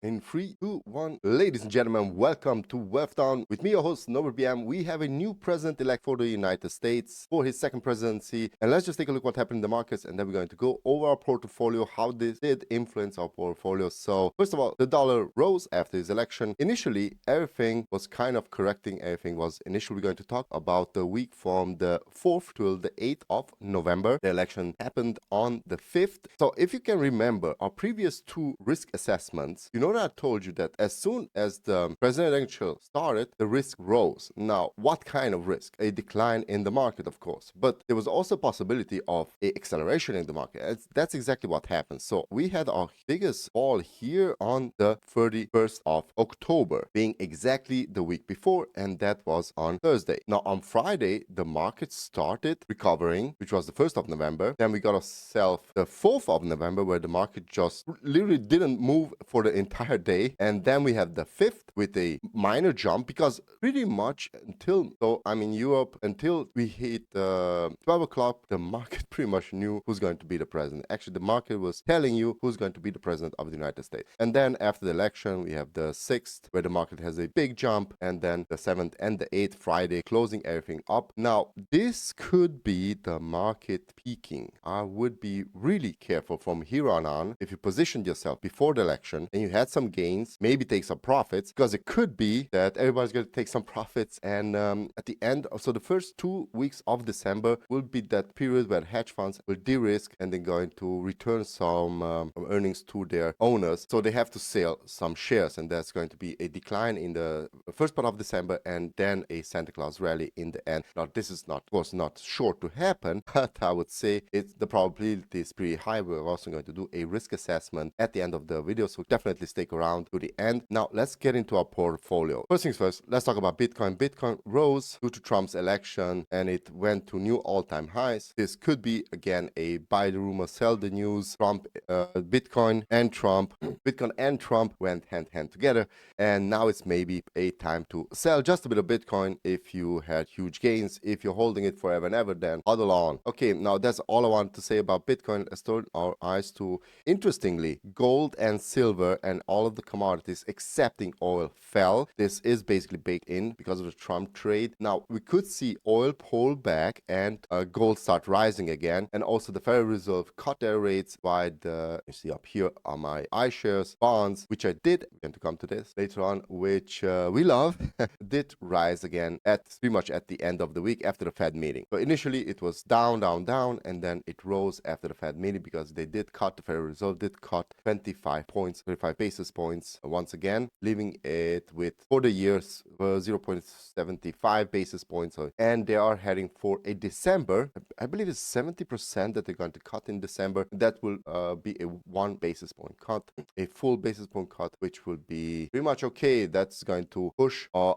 In 3, 2, 1, ladies and gentlemen, welcome to Wealthdown. With me, your host, Norbert BM. We have a new president-elect for the United States for his second presidency. And let's just take a look what happened in the markets, and then we're going to go over our portfolio, how this did influence our portfolio. So, first of all, the dollar rose after his election. Initially, everything was kind of correcting. Everything was initially going to talk about the week from the 4th till the 8th of November. The election happened on the 5th. So, if you can remember our previous two risk assessments, you know that I told you that as soon as the presidential started, the risk rose. Now, what kind of risk? A decline in the market, of course. But there was also a possibility of a acceleration in the market. That's exactly what happened. So we had our biggest fall here on the 31st of October, being exactly the week before, and that was on Thursday. Now, on Friday, the market started recovering, which was the 1st of November. Then we got ourselves the 4th of November, where the market just literally didn't move for the entire day. And then we have the 5th with a minor jump, because pretty much until, so I'm in Europe, until we hit 12 o'clock, the market pretty much knew who's going to be the president. Actually, the market was telling you who's going to be the president of the United States. And then after the election, we have the 6th, where the market has a big jump, and then the 7th and the 8th, Friday, closing everything up. Now, this could be the market peaking. I would be really careful from here on if you positioned yourself before the election and you had some gains, maybe take some profits, because it could be that everybody's going to take some profits. And at the end, so the first 2 weeks of December will be that period where hedge funds will de-risk and then going to return some earnings to their owners. So they have to sell some shares, and that's going to be a decline in the first part of December and then a Santa Claus rally in the end. Now, this is not, of course, not sure to happen, but I would say the probability is pretty high. We're also going to do a risk assessment at the end of the video, so definitely stick around to the end. Now, let's get into our portfolio. First things first, let's talk about Bitcoin. Bitcoin rose due to Trump's election, and it went to new all-time highs. This could be, again, a buy the rumor, sell the news. Bitcoin and Trump. Bitcoin and Trump went hand-in-hand together, and now it's maybe a time to sell just a bit of Bitcoin if you had huge gains. If you're holding it forever and ever, then huddle on. Okay, now that's all I want to say about Bitcoin. Let's turn our eyes to, interestingly, gold and silver and all of the commodities excepting oil fell. This is basically baked in because of the Trump trade. Now, we could see oil pull back and gold start rising again. And also the Federal Reserve cut their rates by you see up here are my iShares bonds, which I did, we're going to come to this later on, which we love, did rise again at pretty much at the end of the week after the Fed meeting. So initially it was down, and then it rose after the Fed meeting because they did cut, the Federal Reserve did cut 25 basis points once again, leaving it with, for the years, 0.75 basis points. And they are heading for a December, I believe it's 70% that they're going to cut in December. That will be a 1 basis point cut, a full basis point cut, which will be pretty much okay. That's going to push our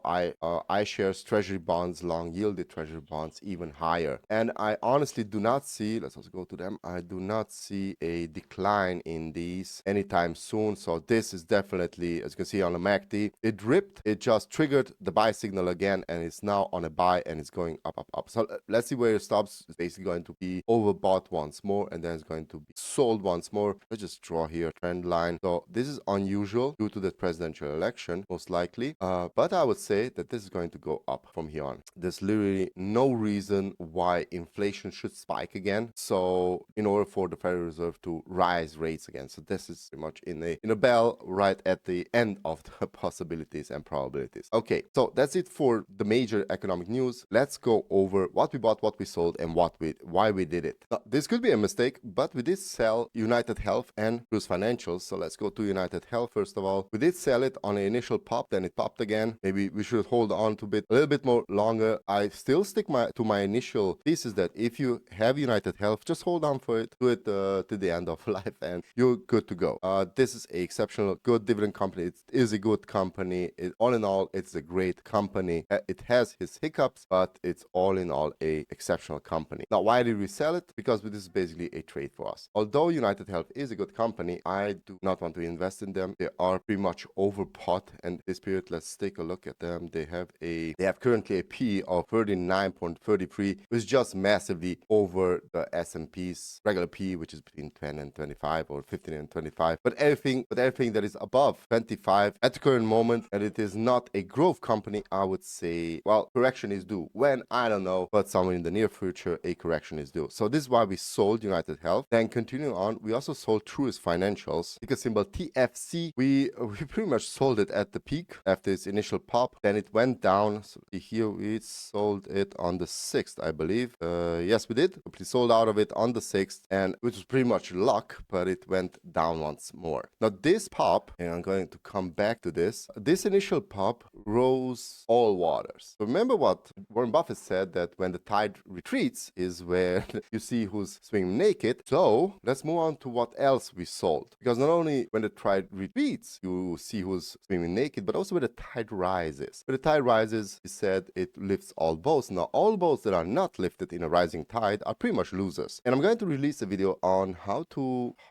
iShares treasury bonds, long yielded treasury bonds, even higher. And I honestly do not see, let's also go to them, I do not see a decline in these anytime soon. So this is definitely, as you can see on the MACD, it ripped, it just triggered the buy signal again, and it's now on a buy and it's going up. So let's see where it stops. It's basically going to be overbought once more, and then it's going to be sold once more. Let's just draw here a trend line. So this is unusual due to the presidential election, most likely. But I would say that this is going to go up from here on. There's literally no reason why inflation should spike again. So in order for the Federal Reserve to rise rates again. So this is pretty much in a bell right at the end of the possibilities and probabilities. Okay, so that's it for the major economic news. Let's go over what we bought, what we sold, and why we did it. Now, this could be a mistake, but we did sell United Health and Cruise Financials. So let's go to United Health first of all. We did sell it on an initial pop, then it popped again. Maybe we should hold on to it a little bit more longer. I still stick to my initial thesis that if you have United Health, just hold on to it to the end of life, and you're good to go. This is a exceptional, good dividend company. It is a good company. All in all, it's a great company. It has its hiccups, but it's all in all a exceptional company. Now, why did we sell it? Because this is basically a trade for us. Although United Health is a good company, I do not want to invest in them. They are pretty much overbought, and this period, let's take a look at them. They have currently a P of 39.33, which is just massively over the S&P's regular P, which is between 10 and 25 or 15 and 25. But everything anything that is above 25 at the current moment, and it is not a growth company, I would say, well, correction is due. When? I don't know, but somewhere in the near future, a correction is due. So this is why we sold United Health. Then continuing on, we also sold Truist Financials. Ticker symbol TFC. We pretty much sold it at the peak after its initial pop. Then it went down. So here we sold it on the 6th, I believe. Yes, we did. We sold out of it on the 6th, and which was pretty much luck, but it went down once more. Now this pop, and I'm going to come back to this, this initial pop rose all waters. So remember what Warren Buffett said, that when the tide retreats is where you see who's swimming naked. So let's move on to what else we sold. Because not only when the tide retreats, you see who's swimming naked, but also when the tide rises. When the tide rises, he said it lifts all boats. Now, all boats that are not lifted in a rising tide are pretty much losers. And I'm going to release a video on how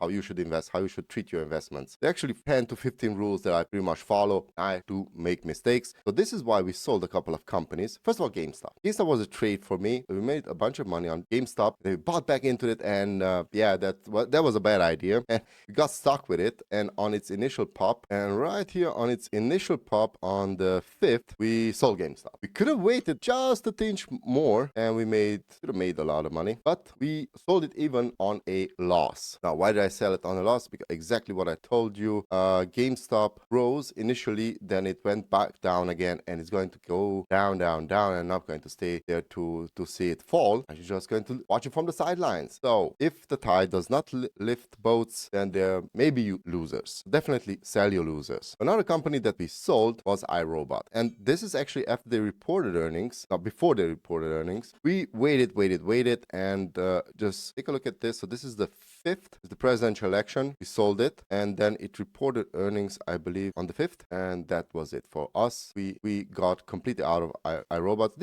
you should invest, how you should treat your investments. There are actually 10 to 15 rules that I pretty much follow. I do make mistakes. So this is why we sold a couple of companies. First of all, GameStop. GameStop was a trade for me. We made a bunch of money on GameStop. They bought back into it, and yeah, that was a bad idea. And we got stuck with it. And on its initial pop, and right here on its initial pop on the 5th, we sold GameStop. We could have waited just a tinge more, and we could have made a lot of money, but we sold it even on a loss. Now, why did I sell it on a loss? Because exactly what I told you. GameStop rose initially, then it went back down again, and it's going to go down, down, down, and not going to stay there to see it fall. And you're just going to watch it from the sidelines. So if the tide does not lift boats, then there may be losers. Definitely sell your losers. Another company that we sold was iRobot, and this is actually after they reported earnings. Now, before they reported earnings, we waited, and just take a look at this. So this is the 5th, is the presidential election. We sold it, and then it reported earnings, I believe, on the 5th, and that was it for us. We got completely out of iRobot.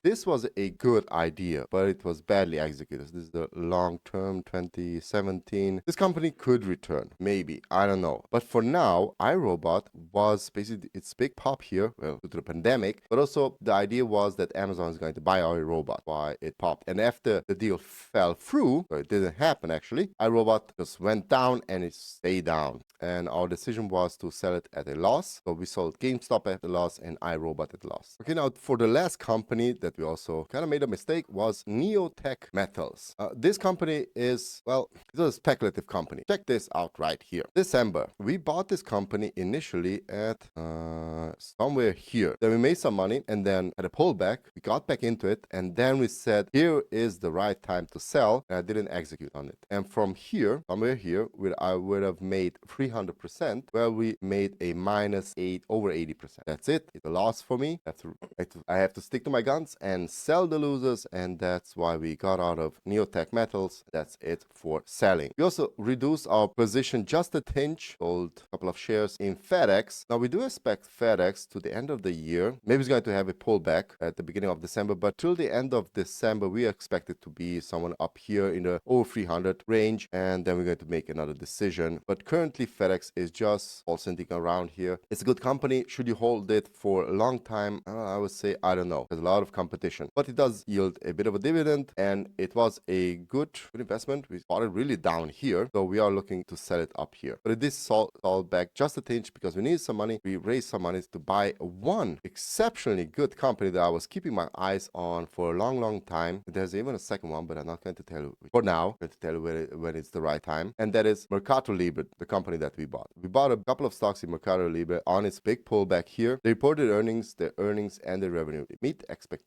This was a good idea, but it was badly executed. This is the long-term 2017. This company could return, maybe, I don't know. But for now, iRobot was basically its big pop here, well, due to the pandemic, but also the idea was that Amazon is going to buy iRobot, why it popped. And after the deal fell through, so it didn't happen actually, iRobot just went down and it stayed down. And our decision was to sell it at a loss. So we sold GameStop at a loss and iRobot at a loss. Okay, now for the last company that we also kind of made a mistake was Neotech Metals. This company is, well, it's a speculative company. Check this out right here. December, we bought this company initially at somewhere here. Then we made some money, and then at a pullback, we got back into it, and then we said, here is the right time to sell, and I didn't execute on it. And from here, somewhere here, I would have made 300%, where we made a minus over 80%. That's it. It's a loss for me. I have to stick to my guns and sell the losers, and that's why we got out of Neotech Metals. That's it for selling. We also reduced our position just a tinge, sold a couple of shares in FedEx. Now we do expect FedEx to the end of the year. Maybe it's going to have a pullback at the beginning of December, but till the end of December, we expect it to be someone up here in the over 300 range, and then we're going to make another decision. But currently, FedEx is just all sitting around here. It's a good company. Should you hold it for a long time? I would say, I don't know. There's a lot of competition, but it does yield a bit of a dividend, and it was a good investment. We bought it really down here, so we are looking to sell it up here. But it is sold back just a tinge because we need some money. We raised some money to buy one exceptionally good company that I was keeping my eyes on for a long, long time. There's even a second one, but I'm not going to tell you for now. I'm going to tell you when it's the right time. And that is Mercado Libre, the company that we bought. We bought a couple of stocks in Mercado Libre on its big pullback here. They reported earnings, their earnings and their revenue. They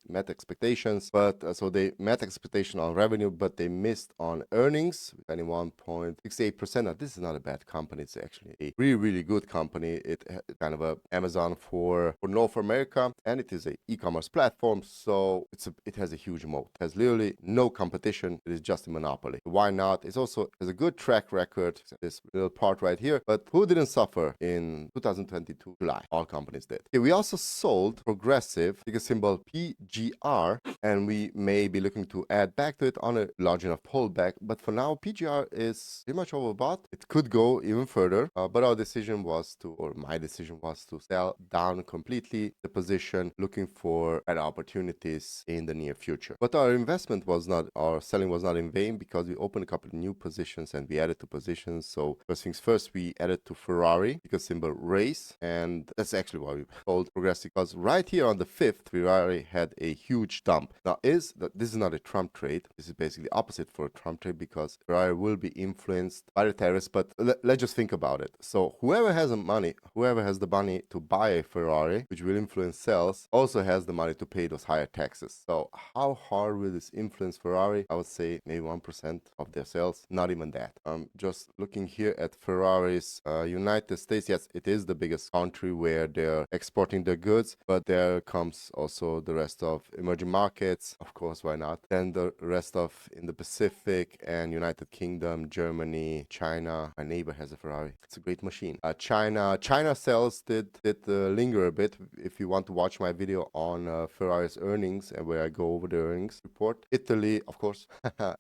met expectations, but so they met expectation on revenue, but they missed on earnings, 21.68%. Now, this is not a bad company. It's actually a really, really good company. It's kind of a Amazon for North America, and it is an e-commerce platform, so it has a huge moat. It has literally no competition. It is just a monopoly. Why not? It also has a good track record, this little part right here, but who didn't suffer in 2022 July? All companies did. Okay, we also sold Progressive, ticker symbol PGR, and we may be looking to add back to it on a large enough pullback, but for now, PGR is pretty much overbought. It could go even further, but our decision was to, or my decision was to sell down completely the position, looking for better opportunities in the near future. But our selling was not in vain, because we opened a couple of new positions and we added to positions. So first things first, we we added to Ferrari, because symbol race, and that's actually why we called progressive, because right here on the 5th, Ferrari had a huge dump. Now, this is not a Trump trade. This is basically opposite for a Trump trade, because Ferrari will be influenced by the tariffs, but let's just think about it. So whoever has the money to buy a Ferrari, which will influence sales, also has the money to pay those higher taxes. So how hard will this influence Ferrari? I would say maybe 1% of their sales, not even that. Just looking here at Ferrari's United States, yes, it is the biggest country where they're exporting their goods, but there comes also the rest of emerging markets, of course, why not? Then the rest of in the Pacific and United Kingdom, Germany, China. My neighbor has a Ferrari. It's a great machine. China sales did linger a bit. If you want to watch my video on Ferrari's earnings and where I go over the earnings report, Italy, of course,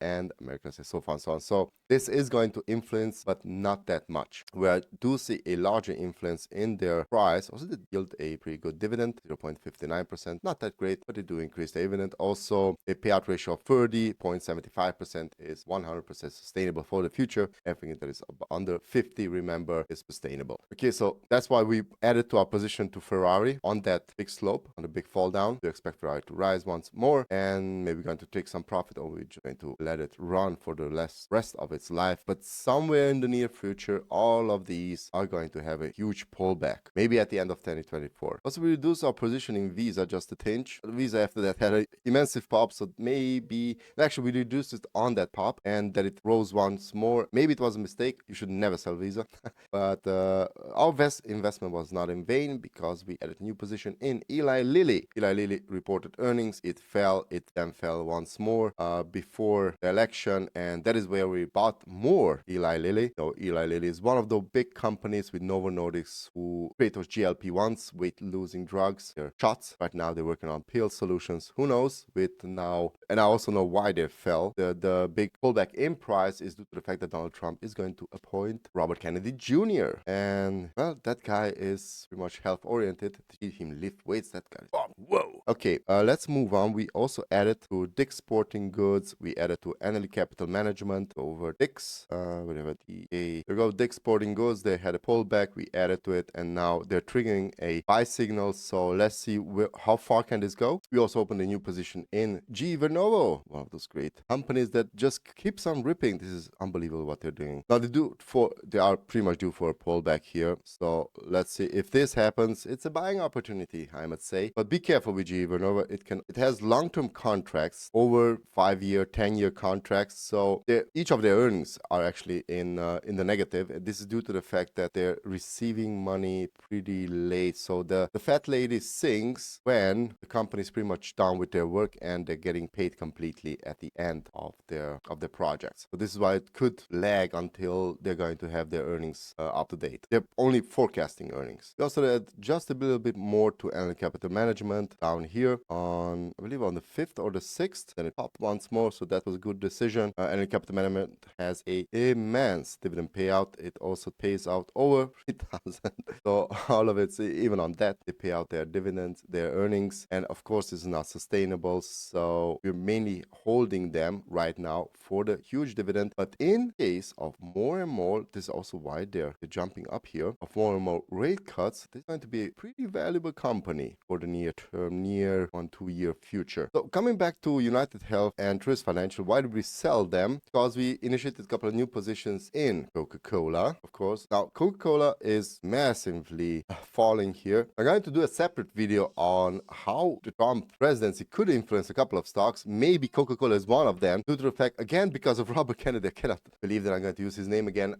and America says so far and so on. So this is going to influence, but not that much. Where I do see a larger influence in their price. Also, they yield a pretty good dividend, 0.59%. Not that great, but they do increase the dividend. Also, a payout ratio of 30.75% is 100% sustainable for the future. Everything that is under 50, remember, is sustainable. Okay, so that's why we added to our position to Ferrari on that big slope, on the big fall down. We expect Ferrari to rise once more, and maybe going to take some profit, or we're just going to let it run for the rest of its life. But somewhere in the near future, all of these are going to have a huge pullback, maybe at the end of 2024. Also, we reduced our position in Visa just a tinge. Visa after that had an immense pop, so maybe actually we reduced it on that pop, and that it rose once more. Maybe it was a mistake. You should never sell Visa. But our investment was not in vain, because we added a new position in Eli Lilly. Eli Lilly reported earnings. It fell. It then fell once more before the election, and that is where we bought more Eli Lilly. So Eli Lilly is one of the big companies with Novo Nordisk who create those GLP-1s, weight-losing drugs. They're shots. Right now they're working on pill solutions. Who knows? And I also know why they fell. The big pullback in price is due to the fact that Donald Trump is going to appoint Robert Kennedy Jr. And, well, that guy is pretty much health-oriented. To see him lift weights, that guy. Oh, whoa. Okay, let's move on. We also added to Dick's Sporting Goods. We added to Annaly Capital Management over Dick's. Whatever. There we go, Dick's Sporting Goods. They had a pullback. We added to it, and now they're triggering a buy signal. So let's see how far can this go. We also opened a new position in GE Vernova, one of those great companies that just keeps on ripping. This is unbelievable what they're doing. Now they are pretty much due for a pullback here. So let's see if this happens. It's a buying opportunity, I must say. But be careful with GE Vernova. It has long-term contracts, over 5-year, 10-year contracts. So each of their earnings are actually in the negative. This is due to the fact that they're receiving money pretty late. So the fat lady sings when the company is pretty much done with their work and they're getting paid completely at the end of their projects. So this is why it could lag until they're going to have their earnings up to date. They're only forecasting earnings. We also add just a little bit more to Annaly Capital Management down here on, I believe, on the 5th or the 6th. Then it popped once more, so that was a good decision. Annaly Capital Management has a immense dividend payout. It also pays out over 3,000. So all of it, even on that, they pay out their dividends, their earnings, and of course, this is not sustainable. So we're mainly holding them right now for the huge dividend. But in case of more and more, this is also why they're jumping up here, of more and more rate cuts, this is going to be a pretty valuable company for the near term, near 1-2 year future. So coming back to United Health and Truist Financial, why did we sell them? Because we initiated a couple of new positions in Coca-Cola, of course. Now, Coca-Cola is massively falling here. I'm going to do a separate video on how the Trump presidency could influence a couple of stocks. Maybe Coca-Cola is one of them, due to the fact, again, because of Robert Kennedy. I cannot believe that I'm going to use his name again.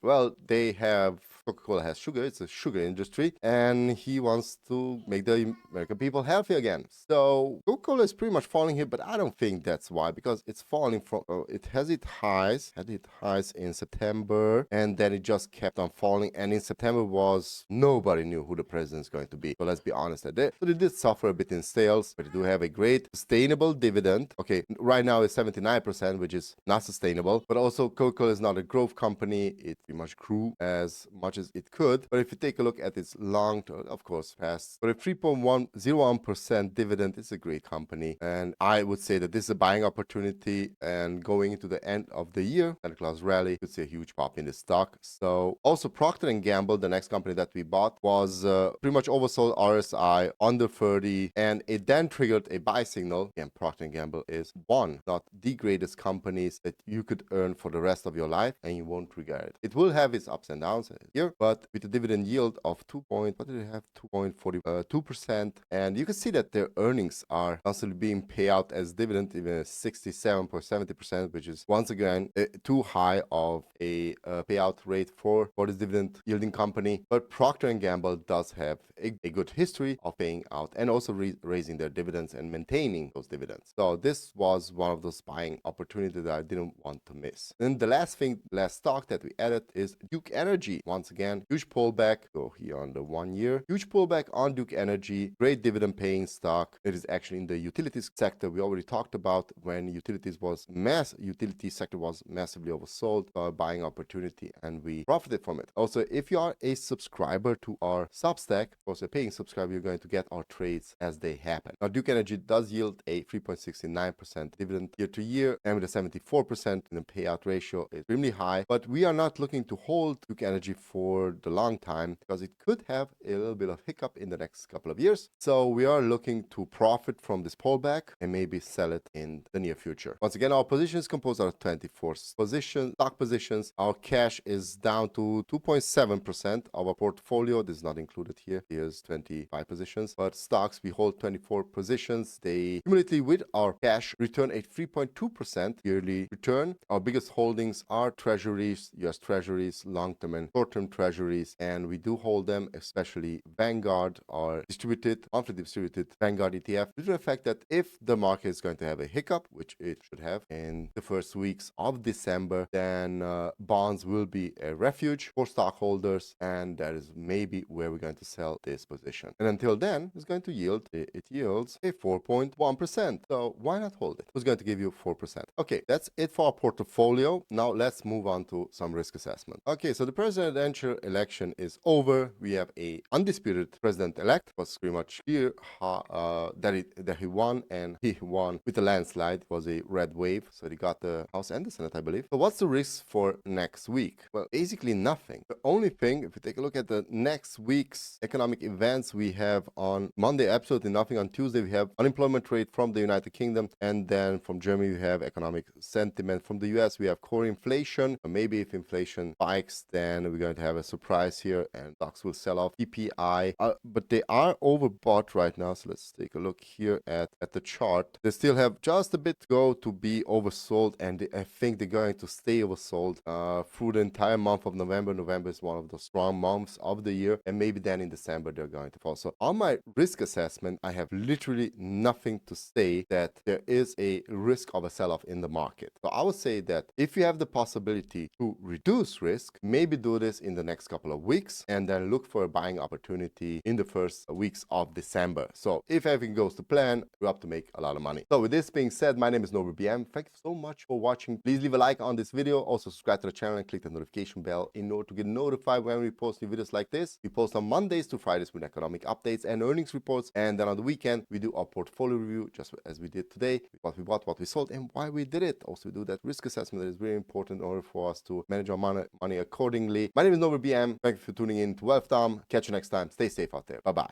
Well, Coca-Cola has sugar. It's a sugar industry, and he wants to make the American people healthy again. So Coca-Cola is pretty much falling here, but I don't think that's why, because it's falling from, it had its highs in September, and then it just kept on falling. And in September nobody knew who the president is going to be. So let's be honest, so they did suffer a bit in sales, but they do have a great sustainable dividend. Okay, right now it's 79%, which is not sustainable, but also Coca-Cola is not a growth company. It pretty much grew as much as it could. But if you take a look at its long term, of course, past, but a 3.101% 4% dividend. It's a great company. And I would say that this is a buying opportunity. And going into the end of the year, Santa Claus rally, you could see a huge pop in the stock. So also Procter & Gamble, the next company that we bought, was pretty much oversold RSI under 30. And it then triggered a buy signal. Again, Procter & Gamble is one, not the greatest companies that you could earn for the rest of your life, and you won't regret it. It will have its ups and downs here, but with a dividend yield of 2.42%, and you can see that their earnings are constantly being paid out as dividend, even 67.70%, which is once again too high of a payout rate for this dividend yielding company. But Procter & Gamble does have a good history of paying out and also raising their dividends and maintaining those dividends. So this was one of those buying opportunities that I didn't want to miss. And the last stock that we added is Duke Energy. Once again, huge pullback. Go here on the 1 year. Huge pullback on Duke Energy. Great dividend paying stock. It is actually in the utilities sector we already talked about when utility sector was massively oversold. A buying opportunity, and we profited from it. Also, if you are a subscriber to our Substack, of course, a paying subscriber, you're going to get our trades as they happen. Now, Duke Energy does yield a 3.69% dividend year to year, and with a 74% in the payout ratio, is extremely high. But we are not looking to hold Duke Energy for the long time because it could have a little bit of hiccup in the next couple of years. So we are looking to profit from this pullback and maybe sell it in the near future. Once again, our position is composed of 24 stock positions. Our cash is down to 2.7% of our portfolio. This is not included here. Here's 25 positions, but stocks, we hold 24 positions. They cumulatively with our cash return a 3.2% yearly return. Our biggest holdings are treasuries, US treasuries, long-term and short-term treasuries, and we do hold them, especially Vanguard, our monthly distributed Vanguard ETF, due to the fact that if the market is going to have a hiccup, which it should have in the first weeks of December, then bonds will be a refuge for stockholders, and that is maybe where we're going to sell this position. And until then, it's going to yield, it yields a 4.1%. So why not hold it? It's going to give you 4%. Okay, that's it for our portfolio. Now let's move on to some risk assessment. Okay, so the presidential election is over. We have a undisputed president-elect. It was pretty much clear that he won, and he won with a landslide. It was a red wave, so he got the House and the Senate, I believe. So what's the risk for next week? Well, basically nothing. The only thing, if we take a look at the next week's economic events, we have on Monday absolutely nothing. On Tuesday, we have unemployment rate from the United Kingdom, and then from Germany, we have economic sentiment. From the US, we have core inflation. Maybe if inflation spikes, then we're going to have a surprise here, and stocks will sell off. PPI, but they are overbought right now. So let's take a look here at the chart. They still have just a bit to go to be oversold, and I think they're going to stay oversold through the entire month of November. November is one of the strong months of the year, and maybe then in December they're going to fall. So on my risk assessment, I have literally nothing to say that there is a risk of a sell-off in the market. So I would say that if you have the possibility to reduce risk, maybe do this in the next couple of weeks, and then look for a buying opportunity in the first weeks of December. So if everything goes to plan, you're up to make a lot of money. So with this being said, my name is Norbert BM. Thank you so much for watching. Please leave a like on this video. Also subscribe to the channel and click the notification bell in order to get notified when we post new videos like this. We post on Mondays to Fridays with economic updates and earnings reports. And then on the weekend, we do our portfolio review, just as we did today. What we bought, what we sold, and why we did it. Also, we do that risk assessment that is very important in order for us to manage our money accordingly. My name is Norbert BM. Thank you for tuning in to Wealth Dom. Catch you next time. Stay safe out there. Bye-bye.